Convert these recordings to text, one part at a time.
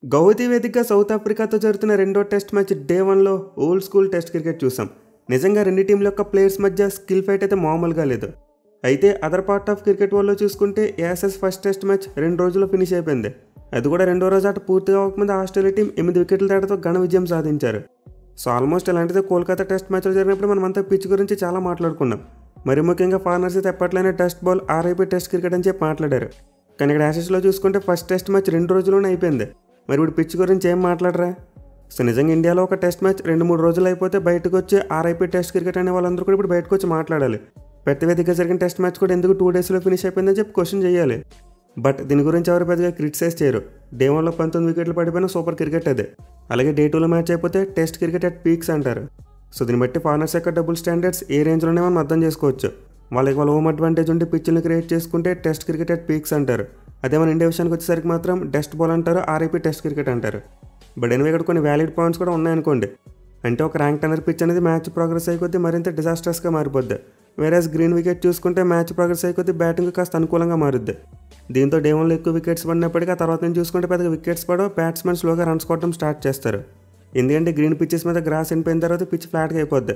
గౌహతి వేదికగా సౌత్ ఆఫ్రికాతో జరుగుతున్న రెండో టెస్ట్ మ్యాచ్ డే 1లో ఓల్డ్ స్కూల్ టెస్ట్ క్రికెట్ చూసాం. నిజంగా రెండు టీంల యొక్క ప్లేయర్స్ మధ్య స్కిల్ ఫైట్ అయితే మామూలుగా లేదు. అయితే అదర్ పార్ట్ ఆఫ్ క్రికెట్ వరల్డ్లో చూసుకుంటే ఏఎస్ఎస్ ఫస్ట్ టెస్ట్ మ్యాచ్ 2 రోజుల్లో ఫినిష్ అయిపోయింది. అది కూడా రెండో రోజు ఆట పూర్తిగా అవ్వకముందు ఆస్ట్రేలియా టీం 8 వికెట్ల తేడాతో ఘన విజయం సాధించారు. సో ఆల్మోస్ట్ ఇలాంటిదే కోల్కతా టెస్ట్ మ్యాచ్లో జరిగినప్పుడు మనమంతా పిచ్ గురించి చాలా మాట్లాడుకున్నాం. మరి ముఖ్యంగా ఫారినర్స్ అయితే ఎప్పట్లనే test ball RIP test cricket అని చెప్పి మాట్లాడారు. కానీ ఇక్కడ యాషెస్లో చూసుకుంటే ఫస్ట్ టెస్ట్ మ్యాచ్ 2 రోజుల్లోనే అయిపోయింది. మరి ఇప్పుడు పిచ్ గురించి ఏం మాట్లాడరా? సో నిజంగా ఇండియాలో ఒక టెస్ట్ మ్యాచ్ 2-3 రోజులు అయిపోతే బయటకు వచ్చి ఆర్ఐపీ టెస్ట్ క్రికెట్ అనే వాళ్ళందరూ కూడా ఇప్పుడు బయటకు వచ్చి మాట్లాడాలి. పెద్ద వేదికగా జరిగిన టెస్ట్ మ్యాచ్ కూడా ఎందుకు 2 డేస్లో ఫినిష్ అయిపోయిందని చెప్పి క్వశ్చన్ చేయాలి. బట్ దీని గురించి ఎవరు పెద్దగా క్రిటిసైజ్ చేయరు. డే 1లో 19 వికెట్లు పడిపోయిన సూపర్ క్రికెట్ అదే. అలాగే డే 2లో మ్యాచ్ అయిపోతే టెస్ట్ క్రికెట్ అట్ పీక్స్ అంటారు. సో దీన్ని బట్టి ఫారినర్స్ యొక్క డబుల్ స్టాండర్డ్స్ ఏ రేంజ్లోనే మనం అర్థం చేసుకోవచ్చు. వాళ్ళ హోమ్ అడ్వాంటేజ్ ఉంటే పిచ్చులను క్రియేట్ చేసుకుంటే టెస్ట్ క్రికెట్ అట్ పీక్స్ అంటారు. అదే మన ఇండియా విషయానికి వచ్చేసరికి మాత్రం డస్ట్ బాల్ అంటారు, ఆర్ఐపీ టెస్ట్ క్రికెట్ అంటారు. బట్ ఎనివే ఇక్కడ కొన్ని వ్యాలిడ్ పాయింట్స్ కూడా ఉన్నాయనుకోండి. అంటే ఒక ర్యాంక్ టన్నర్ పిచ్ అనేది మ్యాచ్ ప్రోగ్రెస్ అయిపోతే మరింత డిజాస్టర్స్గా మారిపోద్ది. వేరేస్ గ్రీన్ వికెట్ చూసుకుంటే మ్యాచ్ ప్రోగ్రెస్ అయిపోతే బ్యాటింగ్ కాస్త అనుకూలంగా మారుద్ది. దీంతో డే 1లో ఎక్కువ వికెట్స్ పడినప్పటికీ ఆ తర్వాత నుంచి చూసుకుంటే పెద్దగా వికెట్స్ పడవు, బ్యాట్స్మెన్ స్లోగా రన్స్ కొట్టడం స్టార్ట్ చేస్తారు. ఎందుకంటే గ్రీన్ పిచ్చెస్ మీద గ్రాస్ ఎండిపోయిన తర్వాత పిచ్ ఫ్లాట్గా అయిపోద్ది.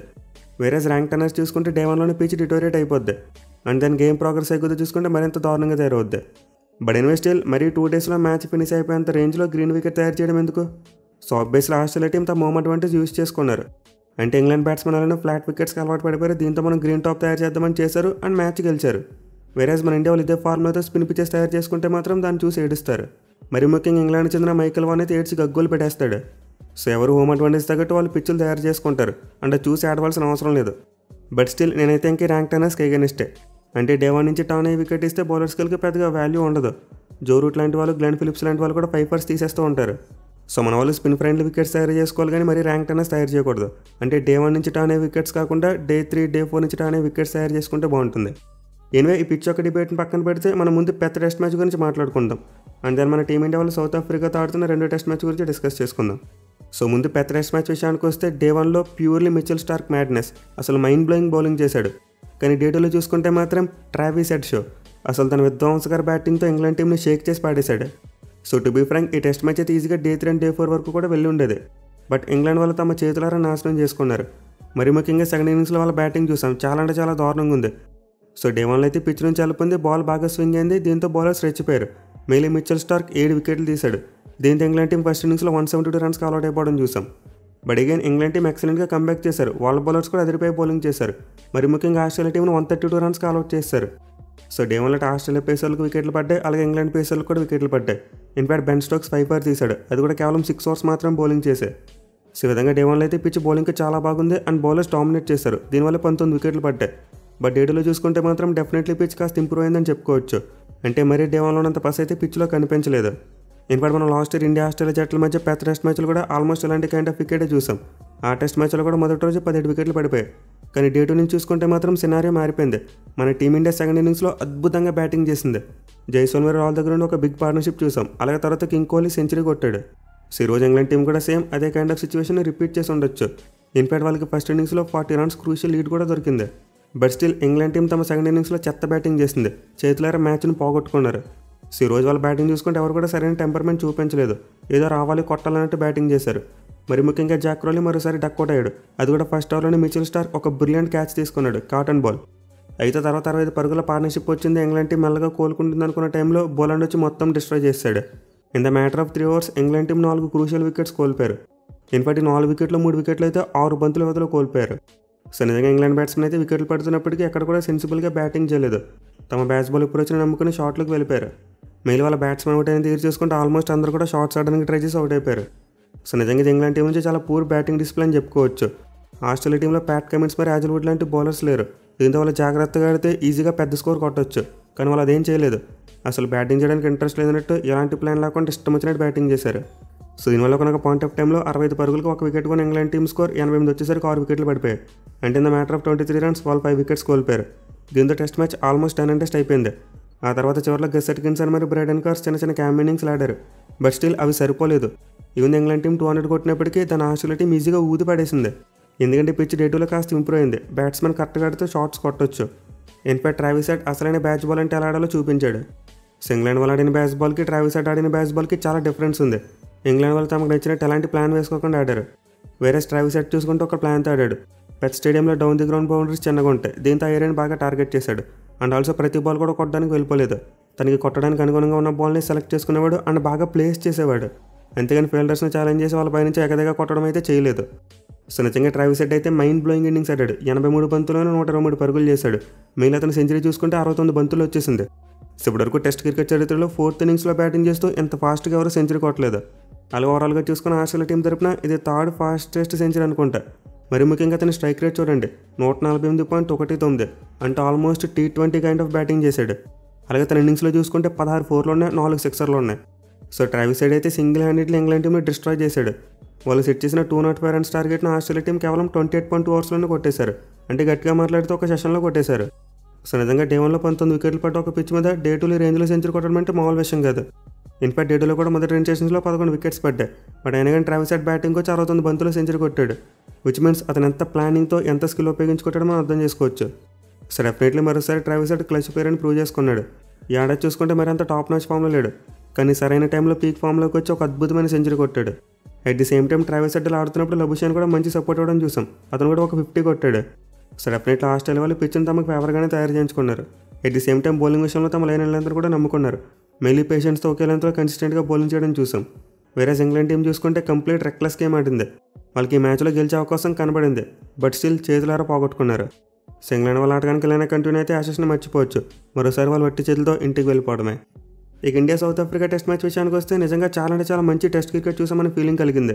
వేరేస్ ర్యాంక్ టన్నర్స్ చూసుకుంటే డే 1లోనే పిచ్ డిటోరియేట్ అయిపోద్ది. అండ్ దాని గేమ్ ప్రోగ్రెస్ అయిపోతే చూసుకుంటే మరింత దారుణంగా తయారవుద్ది. బట్ ఎనివే స్టిల్ మరీ 2 డేస్లో మ్యాచ్ ఫినిష్ అయిపోయేంత రేంజ్లో గ్రీన్ వికెట్ తయారు చేయడం ఎందుకు? సో ఆబ్వియస్లీ ఆస్ట్రేలియా టీం తమ హోమ్ అడ్వాంటేజ్ యూస్ చేసుకున్నారు. అంటే ఇంగ్లాండ్ బ్యాట్స్మెన్ అలానే ఫ్లాట్ వికెట్స్కి అలవాటు పడిపోయారు. దీంతో మనం గ్రీన్ టాప్ తయారు చేద్దామని చేశారు అండ్ మ్యాచ్ గెలిచారు. వేరేస్ మన ఇండియా వాళ్ళు ఇదే ఫార్ములాతో స్పిన్ పిచెస్ తయారు చేసుకుంటే మాత్రం దాన్ని చూసి ఏడుస్తారు. మరి ముఖ్యంగా ఇంగ్లాండ్ చెందిన మైకెల్ వాన్ అయితే ఏడ్చి గగ్గోలు పెట్టేస్తాడు. సో ఎవరు హోమ్ అడ్వాంటేజ్ తగ్గట్టు వాళ్ళు పిచ్చులు తయారు చేసుకుంటారు అంటే చూసి ఆడవలసిన అవసరం లేదు. బట్ స్టిల్ నేనైతే ఇంకే ర్యాంక్ టన్నర్స్కి ఎగనిస్టే. అంటే డే 1 నుంచి టాన్ అయ్యి వికెట్ ఇస్తే బౌలర్స్కి పెద్దగా వాల్యూ ఉండదు. జో రూట్ లాంటి వాళ్ళు, గ్లెన్ ఫిలిప్స్ లాంటి వాళ్ళు కూడా 5 తీసేస్తూ ఉంటారు. సో మన వాళ్ళు స్పిన్ ఫ్రెండ్లీ వికెట్స్ తయారు చేసుకోవాలి కానీ మరి ర్యాంక్ టన్నర్స్ తయారు చేయకూడదు. అంటే డే 1 నుంచి టాన్ అయ్యే వికెట్స్ కాకుండా డే 3, డే 4 నుంచి టాన్ అయ్యే వికెట్స్ తయారు చేసుకుంటే బాగుంటుంది. ఎనివే ఈ పిచ్ యొక్క డిబేట్ని పక్కన పెడితే మనం ముందు పెద్ద టెస్ట్ మ్యాచ్ గురించి మాట్లాడుకుందాం. అండ్ దాని మన టీమిండియా వాళ్ళు సౌత్ ఆఫ్రికాతో ఆడుతున్న రెండో టెస్ట్ మ్యాచ్ గురించి డిస్కస్ చేసుకుందాం. సో ముందు పెద్ద టెస్ట్ మ్యాచ్ విషయానికి వస్తే డే 1లో ప్యూర్లీ మిచెల్ స్టార్క్ మ్యాడ్నెస్, అసలు మైండ్ బ్లోయింగ్ బౌలింగ్ చేశాడు. కానీ డే 2లో చూసుకుంటే మాత్రం ట్రావిస్ హెడ్ షో, అసలు తన విధ్వంసకర బ్యాటింగ్తో ఇంగ్లాండ్ టీంని షేక్ చేసి పాడేశాడు. సో టు బీ ఫ్రాంక్ ఈ టెస్ట్ మ్యాచ్ అయితే ఈజీగా డే 3 అండ్ డే 4 వరకు కూడా వెళ్ళి ఉండేది. బట్ ఇంగ్లాండ్ వాళ్ళు తమ చేతులారా నాశనం చేసుకున్నారు. మరి ముఖ్యంగా సెకండ్ ఇన్నింగ్స్లో వాళ్ళ బ్యాటింగ్ చూసాం, చాలా అంటే చాలా దారుణంగా ఉంది. సో డే 1లో అయితే పిచ్ నుంచి వెళ్ళిపోయింది, బాల్ బాగా స్వింగ్ అయింది. దీంతో బౌలర్స్ రెచ్చిపోయారు. మేలీ మిచెల్ స్టార్క్ 7 వికెట్లు తీశాడు. దీంతో ఇంగ్లాండ్ టీం ఫస్ట్ ఇన్నింగ్స్లో 172 రన్స్కి ఆల్అౌట్ అయిపోవడం చూసాం. బట్ అగైన్ ఇంగ్లాండ్ టీం ఎక్సలెంట్గా కంబ్యాక్ చేశారు. వాళ్ళ బౌలర్స్ కూడా అదిరిపోయి బౌలింగ్ చేశారు. మరి ముఖ్యంగా ఆస్ట్రేలియా టీంను 132 రన్స్కి ఆల్అౌట్ చేశారు. సో డే 1లో ఆస్ట్రేలియా పేసర్లకు వికెట్లు పడ్డాయి, అలాగే ఇంగ్లాండ్ పేసర్లకు కూడా వికెట్లు పడ్డాయి. ఇన్ఫాక్ట్ బెన్ స్టోక్స్ 5 తీశాడు, అది కూడా కేవలం 6 ఓవర్స్ మాత్రం బౌలింగ్ చేశారు. సో ఈ విధంగా డే 1లో అయితే పిచ్ బౌలింగ్కి చాలా బాగుంది అండ్ బౌలర్స్ డామినేట్ చేశారు. దీనివల్ల 19 వికెట్లు పడ్డాయి. బట్ డే 2లో చూసుకుంటే మాత్రం డెఫినెట్లీ పిచ్ కాస్త ఇంప్రూవ్ అయిందని చెప్పుకోవచ్చు. అంటే మరీ డే 1లోనంత పస్ అయితే పిచ్లో కనిపించలేదు. ఇన్ఫాక్ట్ మనం లాస్ట్ ఇయర్ ఇండియా ఆస్ట్రేలియా జట్ల మధ్య పెద్ద టెస్ట్ మ్యాచ్లు కూడా ఆల్మోస్ట్ ఇలాంటి కైండ్ ఆఫ్ వికెటే చూసాం. ఆ టెస్ట్ మ్యాచ్లో కూడా మొదటి రోజు 17 వికెట్లు పడిపోయాయి. కానీ డే 2 నుంచి చూసుకుంటే మాత్రం సినారియో మారిపోయింది. మన టీమిండియా సెకండ్ ఇన్నింగ్స్లో అద్భుతంగా బ్యాటింగ్ చేసింది. జైసోల్మీర్ రాల్ దగ్గర నుండి ఒక బిగ్ పార్ట్నర్షిప్ చూసాం. అలాగే తర్వాత కింగ్ కోహ్లీ సెంచరీ కొట్టాడు. సో ఈరోజు ఇంగ్లాండ్ టీం కూడా సేమ్ అదే కైండ్ ఆఫ్ సిచ్యువేషన్ రిపీట్ చేసి ఉండొచ్చు. ఇన్ఫాక్ట్ వాళ్ళకి ఫస్ట్ ఇన్నింగ్స్లో 40 రన్స్ క్రూషియల్ లీడ్ కూడా దొరికింది. బట్ స్టిల్ ఇంగ్లాండ్ టీం తమ సెకండ్ ఇన్నింగ్స్లో చెత్త బ్యాటింగ్ చేసింది, చేతులారా మ్యాచ్ను పోగొట్టుకున్నారు. సో ఈరోజు వాళ్ళ బ్యాటింగ్ చూసుకుంటే ఎవరు కూడా సరైన టెంపర్మెంట్ చూపించలేదు, ఏదో రావాలి కొట్టాలన్నట్టు బ్యాటింగ్ చేశారు. మరి ముఖ్యంగా జాక్ క్రోలీ మరోసారి డక్అవుట్ అయ్యాడు. అది కూడా ఫస్ట్ ఓవర్లోనే మిచెల్ స్టార్క్ ఒక బ్రిలియంట్ క్యాచ్ తీసుకున్నాడు, కాటన్ బాల్. అయితే తర్వాత 65 పరుగుల పార్ట్నర్షిప్ వచ్చింది. ఇంగ్లాండ్ టీం మెల్లగా కోలుకుంటుంది అనుకున్న టైంలో బోలాండ్ వచ్చి మొత్తం డిస్ట్రాయ్ చేశాడు. In the matter of 3 overs England team 4 crucial wickets కోల్పోయారు. ఇన్ఫాక్ట్ 4 వికెట్లో 3 వికెట్లు అయితే 6 బంతుల వ్యవధిలో కోల్పోయారు. సో నిజంగా ఇంగ్లాండ్ బ్యాట్స్మెన్ అయితే వికెట్లు పడుతున్నప్పటికీ ఎక్కడ కూడా సెన్సిబుల్గా బ్యాటింగ్ చేయలేదు. తమ బ్యాట్స్బాల్ అప్రోచ్ని నమ్ముకుని షాట్లకు వెళ్ళిపోయారు. మెయిల్ వాళ్ళ బ్యాట్స్మెన్ అవుట్ అయిన తీరు చూసుకుంటే ఆల్మోస్ట్ అందరూ కూడా షాట్స్ ఆడడానికి ట్రై చేసి అవుట్ అయిపోయారు. సో నిజంగా ఇది ఇంగ్లాండ్ టీం నుంచి చాలా పూర్ బ్యాటింగ్ డిస్ప్లే అని చెప్పుకోవచ్చు. ఆస్ట్రేలియా టీంలో ప్యాట్ కమిన్స్ మరి యాజల్వుడ్ లాంటి బౌలర్స్ లేరు. దీంతో వాళ్ళు జాగ్రత్తగా ఆడితే ఈజీగా పెద్ద స్కోర్ కొట్టవచ్చు. కానీ వాళ్ళు అదేం చేయలేదు. అసలు బ్యాటింగ్ చేయడానికి ఇంట్రెస్ట్ లేదన్నట్టు ఎలాంటి ప్లాన్ లేకుండా ఇష్టం వచ్చినట్టు బ్యాటింగ్ చేశారు. సో దీనివల్ల ఒక పాయింట్ ఆఫ్ టైంలో 65 పరుగులకు 1 వికెట్ కొని ఇంగ్లాండ్ టీం స్కోర్ 88 వచ్చేసరికి 6 వికెట్లు పడిపోయాయి. అంటే in the matter of 23 runs వాళ్ళు 5 వికెట్స్ కోల్పోయారు. దీంతో టెస్ట్ మ్యాచ్ ఆల్మోస్ట్ 10 టెస్ట్ అయిపోయింది. ఆ తర్వాత చివరిలో గస్ ఎట్కిన్సన్ మరియు బ్రైడెన్ కార్స్ చిన్న క్యామ్ ఇన్నింగ్స్లు ఆడారు. బట్ స్టిల్ అవి సరిపోలేదు. ఈవెన్ ఇంగ్లాండ్ టీం 200 కొట్టినప్పటికీ తన ఆస్ట్రేలియా టీం ఈజీగా ఊది పడేసింది. ఎందుకంటే పిచ్ డే 2లో కాస్త ఇంప్రూవ్ అయింది. బ్యాట్స్మెన్ కరెక్ట్గా ఆడితే షాట్స్ కొట్టొచ్చు. ఇన్ఫాక్ట్ ట్రావిస్ హెడ్ అసలైన బ్యాచ్ బాల్ అంటే ఎలా ఆడాలో చూపించాడు. ఇంగ్లాండ్ వాళ్ళు ఆడిన బ్యాస్ బాల్కి ట్రావిస్ హెడ్ ఆడిన బ్యాస్ బాల్కి చాలా డిఫరెన్స్ ఉంది. ఇంగ్లాండ్ వాళ్ళు తమకు నచ్చినట్టు ఎలాంటి ప్లాన్ వేసుకోకుండా ఆడారు. వేరే ట్రావిస్ హెడ్ చూసుకుంటే ఒక ప్లాన్తో ఆడాడు. పెద్ద స్టేడియంలో డౌన్ ది గ్రౌండ్ బౌండరీస్ చిన్నగా ఉంటాయి. దీంతో ఏరియాని బాగా టార్గెట్ చేశాడు. అండ్ ఆల్సో ప్రతి బాల్ కూడా కొట్టడానికి వెళ్ళిపోలేదు. తనకి కొట్టడానికి అనుగుణంగా ఉన్న బాల్ని సెలెక్ట్ చేసుకునేవాడు అండ్ బాగా ప్లేస్ చేసేవాడు. అంతేగాని ఫీల్డర్స్ని ఛాలెంజ్ చేసి వాళ్ళ పైనుంచి ఎగదగా కొట్టడం అయితే చేయలేదు. సో నిజంగా ట్రావిస్ హెడ్ అయితే మైండ్ బ్లోయింగ్ ఇన్నింగ్స్ ఆడాడు. 83 బంతుల్లోనే 123 పరుగులు చేశాడు. మిగిలిన అతను సెంచరీ చూసుకుంటే 69 బంతులు వచ్చేసింది. సో ఇప్పటివరకు టెస్ట్ క్రికెట్ చరిత్రలో 4th ఇన్నింగ్స్లో బ్యాటింగ్ చేస్తూ ఎంత ఫాస్ట్గా ఎవరు సెంచరీ కొట్టలేదు. అలా ఓవరాల్గా చూసుకున్న ఆస్ట్రేలియా టీం తరపున ఇది 3rd ఫాస్టెస్ట్ సెంచరీ అనుకుంటా. మరి ముఖ్యంగా అతని స్ట్రైక్ రేట్ చూడండి, 148.19, అంటే almost T20 kind of batting చేశాడు. అలాగే తన ఇన్నింగ్స్లో చూసుకుంటే 16 4లు ఉన్నాయి, 4 6లు ఉన్నాయి. సో ట్రావిస్ హెడ్ అయితే సింగిల్ హ్యాండెడ్లీ ఇంగ్లాండ్ టీంని డిస్ట్రాయ్ చేశాడు. వాళ్ళు సెట్ చేసిన 205 రన్స్ టార్గెట్ను ఆస్ట్రేలియా టీం కేవలం 28.2 ఓవర్స్లోనే కొట్టేశారు. అంటే గట్టిగా మాట్లాడితే ఒక సెషన్లో కొట్టేశారు. సో నిజంగా డే 1లో 19 వికెట్లు పడ్డ ఒక పిచ్ మీద డే 2లో రేంజ్లో సెంచరీ కొట్టడం అంటే మామూలు విషయం కాదు. ఇన్ఫాక్ట్ డే 2లో కూడా మొదటి 2 సెషన్స్లో 11 వికెట్స్ పడ్డాయి. బట్ అయినా కానీ ట్రావిస్ హెడ్ బ్యాటింగ్ వచ్చి 69 బంతులు సెంచరీ కొట్టాడు. విచ్ మీన్స్ అతను ఎంత ప్లానింగ్తో ఎంత స్కిల్ ఉపయోగించుకుంటాడో మనం అర్థం చేసుకోవచ్చు. సో డెఫినెట్లీ మరోసారి ట్రావిస్ హెడ్ క్లచ్ ప్లేయర్ అని ప్రూవ్ చేసుకున్నాడు. ఈ ఏడాది చూసుకుంటే మరి అంత టాప్ నాచ్ ఫామ్లో లేడు, కానీ సరైన టైంలో పీక్ ఫామ్లోకి వచ్చి ఒక అద్భుతమైన సెంచరీ కొట్టాడు. At the same time Travis head ఆడుతున్నప్పుడు లబుషాన్ కూడా మంచి సపోర్ట్ ఇవ్వడం చూసాం. అతను కూడా ఒక 50 కొట్టాడు. సో డెఫినెట్లీ ఆస్ట్రేలియా వాళ్ళు పిచ్ని తమకు ఫేవర్గానే తయారు చేయించుకున్నారు. At the same time bowling విషయంలో తమ లైన్ అందరూ కూడా నమ్ముకున్నారు. మెయిలీ పేషెంట్స్తో ఒకే లెంత్లో కన్సిస్టెంట్గా బౌలింగ్ చేయడం చూసాం. వేరే ఇంగ్లాండ్ టీం చూసుకుంటే కంప్లీట్ రెక్లెస్ గేమ్ ఆడింది. వాళ్ళకి ఈ మ్యాచ్లో గెలిచే అవకాశం కనబడింది, బట్ స్టిల్ చేతులారా పోగొట్టుకున్నారు. సో ఇంగ్లాండ్ వాళ్ళ ఆటగానికి ఇలా కంటిన్యూ అయితే ఆశస్ని మర్చిపోవచ్చు. మరోసారి వాళ్ళు వట్టి చేతులతో ఇంటికి వెళ్ళిపోవడమే. ఇక India south Africa test match విషయానికి వస్తే నిజంగా చాలా అంటే చాలా మంచి టెస్ట్ క్రికెట్ చూసామని ఫీలింగ్ కలిగింది.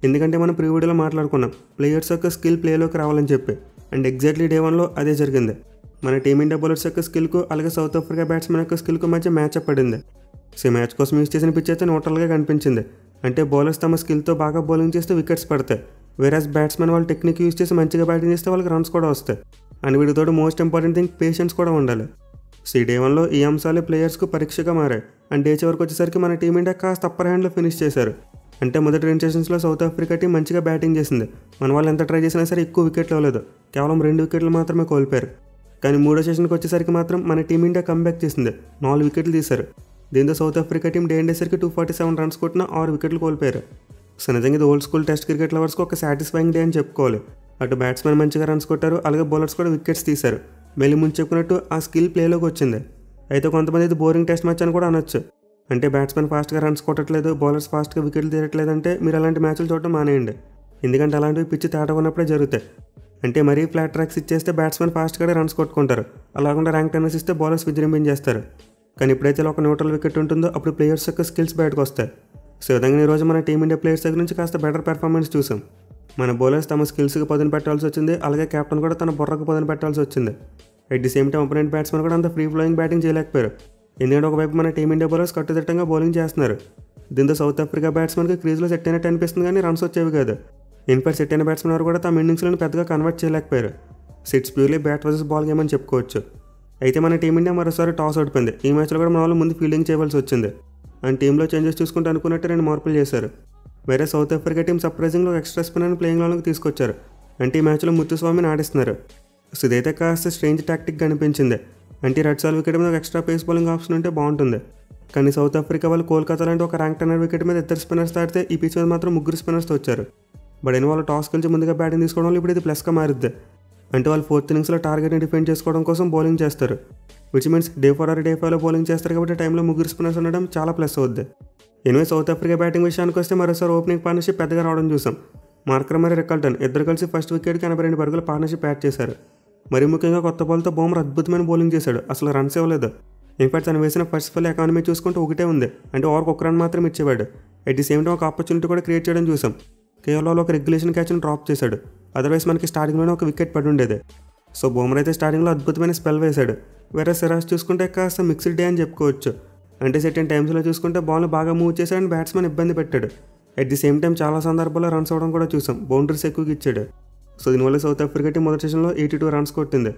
ఎందుకంటే మనం ప్రీ వీడియోలో మాట్లాడుకున్నాం ప్లేయర్స్ యొక్క స్కిల్ ప్లేలోకి రావాలని చెప్పి. అండ్ ఎగ్జాక్ట్లీ డే 1లో అదే జరిగింది. మన టీమిండియా బౌలర్స్ యొక్క స్కిల్కు అలాగే సౌత్ ఆఫ్రికా బ్యాట్స్మెన్ యొక్క స్కిల్కు మధ్య మ్యాచ్అప్ పడింది. సో మ్యాచ్ కోసం యూజ్ చేసిన పిచ్ అయితే న్యూట్రల్గా కనిపించింది. అంటే బౌలర్స్ తమ స్కిల్తో బాగా బౌలింగ్ చేస్తే వికెట్స్ పడతాయి. వేరేస్ బ్యాట్స్మెన్ వాళ్ళు టెక్నిక్ యూజ్ చేసి మంచిగా బ్యాటింగ్ చేస్తే వాళ్ళకి రన్స్ కూడా వస్తాయి. అండ్ వీటితో మోస్ట్ ఇంపార్టెంట్ థింగ్ పేషెన్స్ కూడా ఉండాలి. సో ఈ డే 1లో ఈ అంశాలే ప్లేయర్స్కు పరీక్షగా మారాయి. అండ్ డే చివరికి వచ్చేసరికి మన టీమిండియా కాస్త అప్పర్ హ్యాండ్లో ఫినిష్ చేశారు. అంటే మొదటి 2 సెషన్స్లో సౌత్ ఆఫ్రికా టీం మంచిగా బ్యాటింగ్ చేసింది. మన వాళ్ళు ఎంత ట్రై చేసినా సరే ఎక్కువ వికెట్లు అవ్వలేదు, కేవలం 2 వికెట్లు మాత్రమే కోల్పోయారు. కానీ 3వ సెషన్కి వచ్చేసరికి మాత్రం మన టీమిండియా కంబ్యాక్ చేసింది, 4 వికెట్లు తీశారు. దీంతో సౌత్ ఆఫ్రికా టీం డే ఎండేసరికి 247 రన్స్ కొట్టిన 6 వికెట్లు కోల్పోయారు. సో నిజంగా ఇది ఓల్డ్ స్కూల్ టెస్ట్ క్రికెట్ లవర్స్కి ఒక సాటిస్ఫైయింగ్ డే అని చెప్పుకోవాలి. అటు బ్యాట్స్మెన్ మంచిగా రన్స్ కొట్టారు, అలాగే బౌలర్స్ కూడా వికెట్స్ తీశారు. మళ్ళీ ముందు చెప్పుకున్నట్టు ఆ స్కిల్ ప్లేలోకి వచ్చింది. అయితే కొంతమంది ఇది బోరింగ్ టెస్ట్ మ్యాచ్ అని కూడా అనొచ్చు. అంటే బ్యాట్స్మెన్ ఫాస్ట్గా రన్స్ కొట్టట్లేదు, బౌలర్స్ ఫాస్ట్గా వికెట్లు తీయట్లేదు అంటే మీరు అలాంటి మ్యాచ్లు చూడటం మానేయండి. ఎందుకంటే అలాంటివి పిచ్చి తేడా ఉన్నప్పుడే జరుగుతాయి. అంటే మరీ ఫ్లాట్ ట్రాక్స్ ఇచ్చేస్తే బ్యాట్స్మెన్ ఫాస్ట్గానే రన్స్ కొట్టుకుంటారు, అలాగకుండా ర్యాంక్ టెన్నర్స్ ఇస్తే బౌలర్స్ విజృంభించేస్తారు. కానీ ఎప్పుడైతే ఒక న్యూట్రల్ వికెట్ ఉంటుందో అప్పుడు ప్లేయర్స్ యొక్క స్కిల్స్ బయటకు వస్తాయి. సో విధంగా ఈరోజు మన టీమిండియా ప్లేయర్స్ దగ్గర నుంచి కాస్త బెటర్ పెర్ఫార్మెన్స్ చూసాం. మన బౌలర్స్ తమ స్కిల్స్కి పదును పెట్టాల్సి వచ్చింది, అలాగే కెప్టెన్ కూడా తన బుర్రకు పదును పెట్టాల్సి వచ్చింది. At the same time opponent batsmen కూడా అంత ఫ్రీ ఫ్లోయింగ్ బ్యాటింగ్ చేయలేకపోయారు. ఎందుకంటే ఒకవైపు మన టీమిండియా బౌలర్స్ కట్టుదిట్టంగా బౌలింగ్ చేస్తున్నారు. దీంతో సౌత్ ఆఫ్రికా బ్యాట్స్మెన్కి క్రీజ్లో సెట్ అయినట్టు అనిపిస్తుంది, కానీ రన్స్ వచ్చేవి కాదు. ఇన్ఫాక్ట్ సెట్ అయిన బ్యాట్స్మెన్ వారు కూడా తమ ఇన్నింగ్స్లను పెద్దగా కన్వర్ట్ చేయలేకపోయారు. Sits purely bat versus ball game అని చెప్పుకోవచ్చు. అయితే మన టీమిండియా మరోసారి టాస్ ఓడిపోయింది. ఈ మ్యాచ్లో కూడా మన వాళ్ళు ముందు ఫీల్డింగ్ చేయవలసి వచ్చింది. అండ్ టీంలో చేంజెస్ చూసుకుంటే అనుకున్నట్టు 2 మార్పులు చేశారు. వేరే సౌత్ ఆఫ్రికా టీం సర్ప్రైజింగ్లో ఎక్స్ట్రా స్పిన్నర్ని ప్లేయింగ్ లోకి తీసుకొచ్చారు. అంటే ఈ మ్యాచ్లో ముత్తుస్వామిని ఆడిస్తున్నారు. సో ఇదైతే కాస్త స్ట్రేంజ్ టాక్టిక్ అనిపించింది. అంటే రెడ్ సాల్ వికెట్ మీద ఒక ఎక్స్ట్రా పేస్ బౌలింగ్ ఆప్షన్ ఉంటే బాగుంటుంది. కానీ సౌత్ ఆఫ్రికా వాళ్ళు కోల్కతా లాంటి ఒక ర్యాంక్ 10 వికెట్ మీద 2 స్పిన్నర్స్ తాడితే ఈ పిచ్ మీద మాత్రం 3 స్పిన్నర్స్తో వచ్చారు. బట్ అయిన వాళ్ళు టాస్ గెలిచి ముందుగా బ్యాటింగ్ తీసుకోవడం వల్ల ఇప్పుడు ఇది ప్లస్గా మారుద్ది. అంటే వాళ్ళు 4th ఇన్నింగ్స్లో టార్గెట్ని డిఫెండ్ చేసుకోవడం కోసం బౌలింగ్ చేస్తారు. Which means day 4 or day 5లో బౌలింగ్ చేస్తారు కాబట్టి టైంలో 3 స్పిన్నర్స్ ఉండడం చాలా ప్లస్ అవుద్ది. ఎనివే సౌత్ ఆఫ్రికా బ్యాటింగ్ విషయానికి వస్తే మరోసారి ఓపెనింగ్ పార్ట్నర్షిప్ పెద్దగా రావడం చూసాం. మార్కర్ మరియు రికల్టన్ ఇద్దరు కలిసి ఫస్ట్ వికెట్కి 82 పరుగుల పార్ట్నర్షిప్ యాడ్ చేశారు. మరీ ముఖ్యంగా కొత్త బాల్తో బౌమర్ అద్భుతమైన బౌలింగ్ చేశాడు, అసలు రన్స్ ఇవ్వలేదు. ఇన్ఫాక్ట్ తను వేసిన ఫస్ట్ ఫల్ ఎకానమీ చూసుకుంటే ఒకటే ఉంది, అంటే ఓవర్కి 1 రన్ మాత్రం ఇచ్చేవాడు. అట్ ది సేమ్ టైం ఒక ఆపర్చునిటీ కూడా క్రియేట్ చేయడం చూసాం. కేవలం ఒక రెగ్యులేషన్ క్యాచ్ని డ్రాప్ చేశాడు, అదర్వైజ్ మనకి స్టార్టింగ్లోనే ఒక వికెట్ పడి ఉండేది. సో బౌమర్ అయితే స్టార్టింగ్లో అద్భుతమైన స్పెల్ వేశాడు. వేరే సిరాజ్ చూసుకుంటే కాస్త మిక్స్డ్ డే అని చెప్పుకోవచ్చు. అంటే సెకండ్ టైమ్స్లో చూసుకుంటే బాల్ని బాగా మూవ్ చేశాడు అండ్ బ్యాట్స్మెన్ ఇబ్బంది పెట్టాడు. అట్ ది సేమ్ టైం చాలా సందర్భాల్లో రన్స్ అవ్వడం కూడా చూసాం, బౌండరీస్ ఎక్కువగా ఇచ్చాడు. సో దీనివల్ల సౌత్ ఆఫ్రికా టీం మొదటి సెషన్లో 82 రన్స్ కొట్టింది.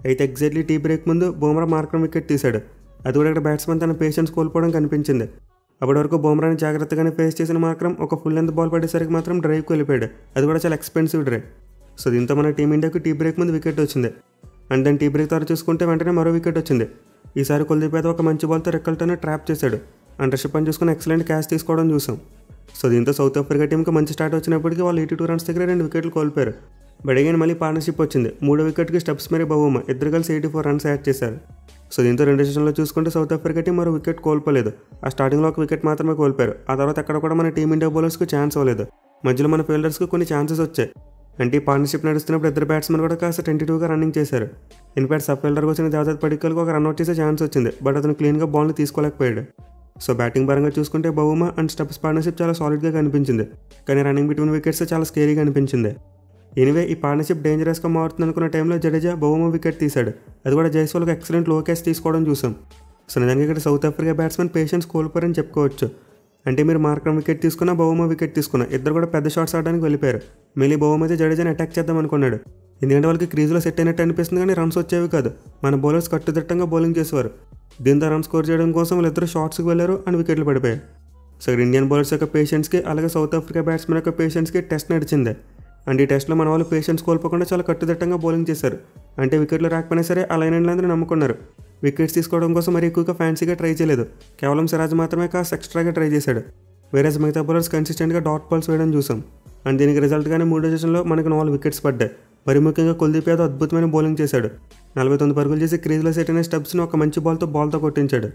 అయితే ఎగ్జాక్ట్లీ టీ బ్రేక్ ముందు బౌమరా మార్కర్ వికెట్ తీశాడు. అది కూడా ఇక్కడ బ్యాట్స్మెన్ తన పేషెన్స్ కోల్పోవడం కనిపించింది. అప్పటి వరకు బౌమరాని జాగ్రత్తగానే ఫేస్ చేసిన మార్కరం ఒక ఫుల్ లెంత్ బాల్ పడేసరికి మాత్రం డ్రైవ్కి వెళ్ళిపోయాడు. అది కూడా చాలా ఎక్స్పెన్సివ్ డ్రైవ్. సో దీంతో మన టీమిండియాకు టీ బ్రేక్ ముందు వికెట్ వచ్చింది. అండ్ దాని టీ బ్రేక్ తర్వాత చూసుకుంటే వెంటనే మరో వికెట్ వచ్చింది. ఈసారి కుల్దీప్ యాదవ్ ఒక మంచి బాల్తో రికల్టన్ ట్రాప్ చేశాడు. అండ్ రిషబ్ పంత్ చూసుకుని ఎక్సలెంట్ క్యాచ్ తీసుకోవడం చూసాం. సో దీంతో సౌత్ ఆఫ్రికా టీంకి మంచి స్టార్ట్ వచ్చినప్పటికీ వాళ్ళు 82 రన్స్ దగ్గర 2 వికెట్లు కోల్పోయారు. బట్ అగైన్ మళ్ళీ పార్ట్నర్షిప్ వచ్చింది. 3వ వికెట్కి స్టెప్స్ మరి బౌమా ఇద్దరు కలిసి 84 రన్స్ యాడ్ చేశారు. సో దీంతో 2 సెషన్లో చూసుకుంటే సౌత్ ఆఫ్రికా టీం మరో వికెట్ కోల్పోలేదు. ఆ స్టార్టింగ్లో 1 వికెట్ మాత్రమే కోల్పోయారు. ఆ తర్వాత అక్కడ కూడా మన టీమిండియా బౌలర్స్కి ఛాన్స్ అవ్వలేదు. మధ్యలో మన ఫీల్డర్స్కి కొన్ని ఛాన్సెస్ వచ్చాయి. అంటే ఈ పార్ట్నర్షిప్ నడుస్తున్నప్పుడు ఇద్దరు బ్యాట్స్మెన్ కూడా కాస్త 22గా రన్నింగ్ చేశారు. ఇన్ఫాక్ట్ సబ్ ఫీల్డర్కి వచ్చిన దేవదత్ పడిక్కల్కి ఒక రన్అట్ చేసే ఛాన్స్ వచ్చింది. బట్ అతను క్లీన్గా బాల్ని తీసుకోలేకపోయాడు. సో బ్యాటింగ్ పరంగా చూసుకుంటే బౌమా అండ్ స్టెప్స్ పార్ట్నర్షిప్ చాలా సాలిడ్గా కనిపించింది. కానీ రన్నింగ్ బిట్వీన్ వికెట్స్ చాలా స్కేరీగా అనిపించింది. ఎనివే ఈ పార్ట్నర్షిప్ డేంజరస్గా మారుతుంది అనుకున్న టైంలో జడేజా బౌమా వికెట్ తీశాడు. అది కూడా జైస్వాల్కి ఎక్సలెంట్ లో క్యాచ్ తీసుకోవడం చూసాం. సో నిజంగా ఇక్కడ సౌత్ ఆఫ్రికా బ్యాట్స్మెన్ పేషెన్స్ కోల్పోరని చెప్పుకోవచ్చు. అంటే మీరు మార్క్రమ్ వికెట్ తీసుకున్నా బౌమా వికెట్ తీసుకున్నా ఇద్దరు కూడా పెద్ద షాట్స్ ఆడడానికి వెళ్ళిపోయారు. మళ్ళీ బౌమా అయితే జడేజాని అటాక్ చేద్దాం అనుకున్నాడు. ఎందుకంటే వాళ్ళకి క్రీజ్లో సెట్ అయినట్టు అనిపిస్తుంది కానీ రన్స్ వచ్చేవి కాదు. మన బౌలర్స్ కట్టుదిట్టంగా బౌలింగ్ చేసేవారు. దీంతో రన్ స్కోర్ చేయడం కోసం వాళ్ళిద్దరు షాట్స్కి వెళ్ళారు అండ్ వికెట్లు పడిపోయాయి. సో ఇండియన్ బౌలర్స్ యొక్క పేషెన్స్కి అలాగే సౌత్ ఆఫ్రికా బ్యాట్స్మెన్ యొక్క పేషెన్స్కి టెస్ట్ నడిచింది. అండ్ ఈ టెస్ట్లో మన వాళ్ళు పేషెన్స్ కోల్పోకుండా చాలా కట్టుదిట్టంగా బౌలింగ్ చేశారు. అంటే వికెట్లు రాకపోయినా సరే ఆ లైన్ అందరూ నమ్ముకున్నారు. వికెట్స్ తీసుకోవడం కోసం మరి ఎక్కువగా ఫ్యాన్సీగా ట్రై చేయలేదు. కేవలం సిరాజ్ మాత్రమే కాస్త ఎక్స్ట్రాగా ట్రై చేశాడు. వేరేజ్ మిగతా బౌలర్స్ కన్సిస్టెంట్గా డాట్ బాల్స్ వేయడం చూసాం. అండ్ దీనికి రిజల్ట్గానే 3వ సెషన్లో మనకు 4 వికెట్స్ పడ్డాయి. మరి ముఖ్యంగా కుల్దీప్ యాదవ్ అద్భుతమైన బౌలింగ్ చేశాడు. 49 పరుగులు చేసి క్రీజ్లో సెట్ అయిన స్టెప్స్ని ఒక మంచి బాల్తో కొట్టించాడు.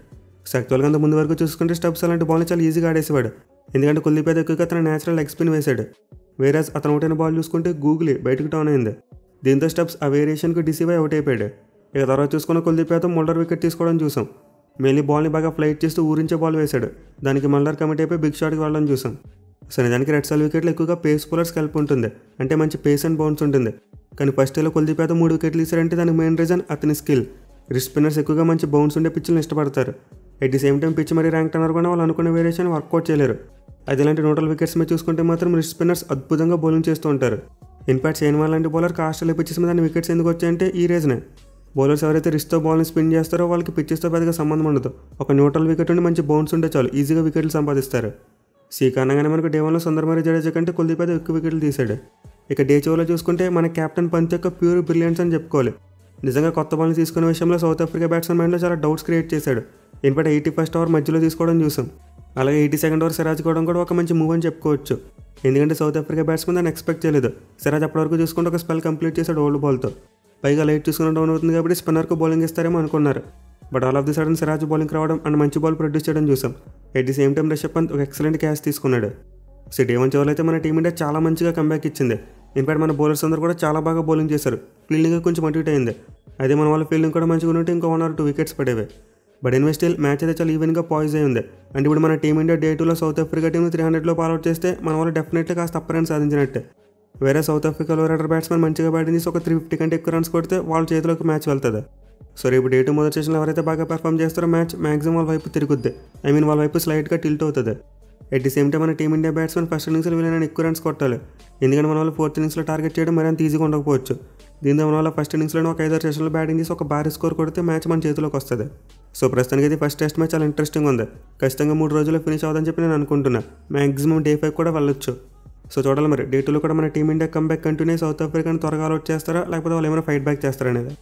సో యాక్చువల్గా అంత ముందు వరకు చూసుకుంటే స్టెప్స్ అలాంటి బాల్ని చాలా ఈజీగా ఆడేసేవాడు. ఎందుకంటే కుల్దీప్ యాదవ్ ఎక్కువగా తన న్యాచురల్ లెగ్ స్పిన్ వేశాడు. వేరేజ్ అతను అవుట్ అయిన బాల్ చూసుకుంటే గూగులీ బయటకు టౌన్ అయింది. దీంతో స్టెప్స్ ఆ వేరియేషన్కి డిసీవ్ అవుట్ అయిపోయాడు. ఇక తర్వాత చూసుకున్న కుల్దీప్ యాదవ్ మల్డర్ వికెట్ తీసుకోవడం చూసాం. మెయిన్లీ బాల్ని బాగా ఫ్లైట్ చేస్తూ ఊరించే బాల్ వేశాడు. దానికి మల్డర్ కమిట్ అయిపోయి బిగ్ షాట్కి వెళ్ళడం చూసాం. సో నిజానికి రెడ్ సాల్ వికెట్లు ఎక్కువగా పేస్ బౌలర్స్ కలిపి ఉంటుంది. అంటే మంచి పేస్ అండ్ బౌన్స్ ఉంటుంది. కానీ ఫస్ట్ డేలో కుల్దీప్ యాదవ్ 3 వికెట్లు తీశారంటే దానికి మెయిన్ రీజన్ అతని స్కిల్. రిస్ట్ స్పిన్నర్స్ ఎక్కువగా మంచి బౌన్స్ ఉండే పిచ్చులను ఇష్టపడతారు. At the same time pitch మరి ర్యాంక్ టర్నర్ కూడా వాళ్ళు అనుకునే వేరియేషన్ వర్కౌట్ చేయలేరు. అది ఇలాంటి న్యూట్రల్ వికెట్స్ మీద చూసుకుంటే మాత్రం రిస్ట్ స్పిన్నర్స్ అద్భుతంగా బౌలింగ్ చేస్తూ ఉంటారు. ఇన్ఫాక్ట్ షేన్వాన్ లాంటి బౌలర్కి ఆస్ట్రేలియా పిచ్చెస్ మీద వికెట్స్ ఎందుకు వచ్చాయంటే ఈ రీజనే. బౌలర్స్ ఎవరైతే రిస్ట్తో బాల్ని స్పిన్ చేస్తారో వాళ్ళకి పిచ్చెస్తో పెద్దగా సంబంధం ఉండదు. ఒక న్యూట్రల్ వికెట్ ఉండి మంచి బౌన్స్ ఉంటే చాలు ఈజీగా వికెట్లు సంపాదిస్తారు. ఈ కారణంగానే మనకు డే 1లో సుందర్ జడేజా కంటే కుల్దీప్ యాదవ్ ఎక్కువ వికెట్లు తీశాడు. ఇక డే 2లో చూసుకుంటే మన కెప్టెన్ పంత్ యొక్క ప్యూర్ బ్రిలియన్స్ అని చెప్పుకోవాలి. నిజంగా కొత్త బాల్ని తీసుకునే విషయంలో సౌత్ ఆఫ్రికా బ్యాట్స్మెన్ మైండ్లో చాలా డౌట్స్ క్రియేట్ చేశాడు. ఇన్ఫాక్ట్ 81st ఓవర్ మధ్యలో తీసుకోవడం చూసాం. అలాగే 82nd ఓవర్ సిరాజ్ కూడా ఒక మంచి మూవ్ అని చెప్పుకోవచ్చు. ఎందుకంటే సౌత్ ఆఫ్రికా బ్యాట్స్మెన్ దాన్ని ఎక్స్పెక్ట్ చేయలేదు. సిరాజ్ అప్పటివరకు చూసుకుంటే ఒక స్పెల్ కంప్లీట్ చేశాడు ఓల్డ్ బాల్తో. పైగా లైట్ చూసుకుని డౌన్ అవుతుంది కాబట్టి స్పిన్నర్కు బౌలింగ్ ఇస్తారేమో అనుకున్నారు. But all of the sudden Siraj bowling రావడం అండ్ మంచి బాల్ ప్రొడ్యూస్ చేయడం చూసాం. At the same time Rishabh Pant ఒక ఎక్సలెంట్ క్యాచ్ తీసుకున్నాడు. సో డే 1 చివరిలో అయితే మన టీమిండియా చాలా మంచిగా కంబ్యాక్ ఇచ్చింది. ఇన్ఫాక్ట్ మన బౌలర్స్ అందరూ కూడా చాలా బాగా బౌలింగ్ చేశారు. ఫీల్డింగ్ కొంచెం అటు ఇటు అయింది. అదే మన వాళ్ళ ఫీల్డింగ్ కూడా మంచిగా ఉంటే ఇంకో 1 or 2 వికెట్స్ పడేవి. బట్ ఎనివే స్టిల్ మ్యాచ్ అయితే చాలా ఈవెన్గా పాయిజ్ అయి ఉంది. అంటే ఇప్పుడు మన టీమిండియా డే 2లో సౌత్ ఆఫ్రికా టీంని 300లో పాల్అవుట్ చేస్తే మన వాళ్ళు డెఫినెట్లీ కాస్త అప్పర్ రన్ సాధించినట్టే. వేరే సౌత్ ఆఫ్రికాలో రైడర్ బ్యాట్స్మెన్ మంచిగా బ్యాటింగ్ చేసి ఒక 350 కంటే ఎక్కువ రన్స్ కొడితే వాళ్ళ చేతిలోకి మ్యాచ్ వెళ్తుంది. సో రేపు డే 2 మొదటి సెషన్లో ఎవరైతే బాగా పర్ఫామ్ చేస్తారో మ్యాచ్ మ్యాక్సిమం వాళ్ళ వైపు తిరుగుద్ది. వాళ్ళ వైపు స్లైట్గా టిల్ట్ అవుతుంది. ఎట్ ది సేమ్ టైం మన టీమిండియా బ్యాట్స్మెన్ ఫస్ట్ ఇన్నింగ్స్లో వీలైన ఎక్కువ రన్స్ కొట్టాలి. ఎందుకంటే మన వాళ్ళు 4th ఇన్నింగ్స్లో టార్గెట్ చేయడం మరి అంత ఈజీగా ఉండకపోవచ్చు. దీంతో మన వాళ్ళ ఫస్ట్ ఇన్నింగ్స్లో ఒక 5-6 సెషన్లో బ్యాటింగ్ చేసి ఒక భారీ స్కోర్ కొడితే మ్యాచ్ మన చేతిలోకి వస్తుంది. సో ప్రస్తుతానికి ఇది ఫస్ట్ టెస్ట్ మ్యాచ్ చాలా ఇంట్రెస్టింగ్ ఉంది. ఖచ్చితంగా 3 రోజుల్లో ఫినిష్ అవుతుందని చెప్పి నేను అనుకుంటున్నా. మ్యాక్సిమం డే 5 కూడా వెళ్ళొచ్చు. సో చూడాలి మరి డే 2లో కూడా మన టీమిండియా కంబ్యాక్ కంటిన్యూ సౌత్ ఆఫ్రికాని త్వరగా అవుట్ చేస్తారా లేకపోతే వాళ్ళు ఏమైనా ఫైట్ బ్యాక్ చేస్తారా అనేది.